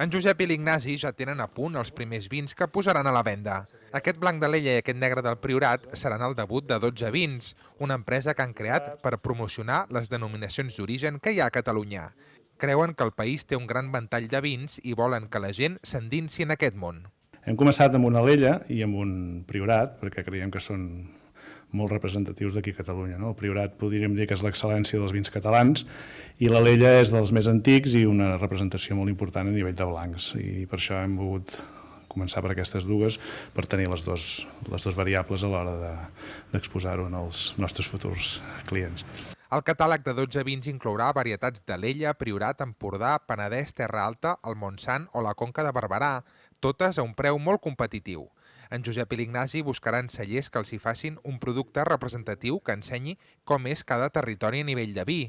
En Josep i l'Ignasi ja tenen a punt els primers vins que posaran a la venda. Aquest blanc d'Alella i aquest negre del Priorat seran el debut de 12 Vins, una empresa que han creat per promocionar les denominacions d'origen que hi ha a Catalunya. Creuen que el país té un gran ventall de vins i volen que la gent s'endinsi en aquest món. Hem començat amb una Alella i amb un Priorat, perquè creiem que són molt representatius d'aquí a Catalunya. No? El Priorat podríem dir que és l'excel·lència dels vins catalans i l'Alella és dels més antics i una representació molt important a nivell de blancs. I per això hem volgut començar per aquestes dues per tenir les dues variables a l'hora d'exposar-ho als nostres futurs clients. El catàleg de 12 vins inclourà varietats d'Alella, Priorat, Empordà, Penedès, Terra Alta, el Montsant o la Conca de Barberà, totes a un preu molt competitiu. En Josep i l'Ignasi buscaran cellers que els hi facin un producte representatiu que ensenyi com és cada territori a nivell de vi.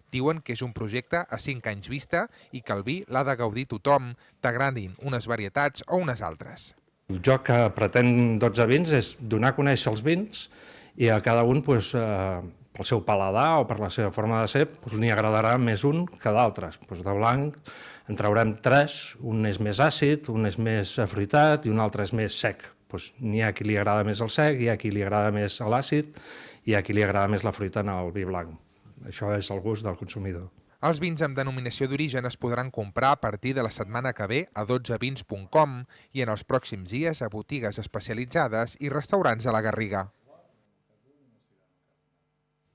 Diuen que és un projecte a 5 anys vista i que el vi l'ha de gaudir tothom, t'agradin unes varietats o unes altres. El joc que pretén 12 vins és donar a conèixer els vins i a cada un, pel seu paladar o per la seva forma de ser, n'hi agradarà més un que d'altres. De blanc en traurem 3, un és més àcid, un és més afruitat i un altre és més sec. N'hi ha qui li agrada més el sec, hi ha qui li agrada més l'àcid i hi ha qui li agrada més la fruita en el vi blanc. Això és el gust del consumidor. Els vins amb denominació d'origen es podran comprar a partir de la setmana que ve a 12vins.com i en els pròxims dies a botigues especialitzades i restaurants a la Garriga.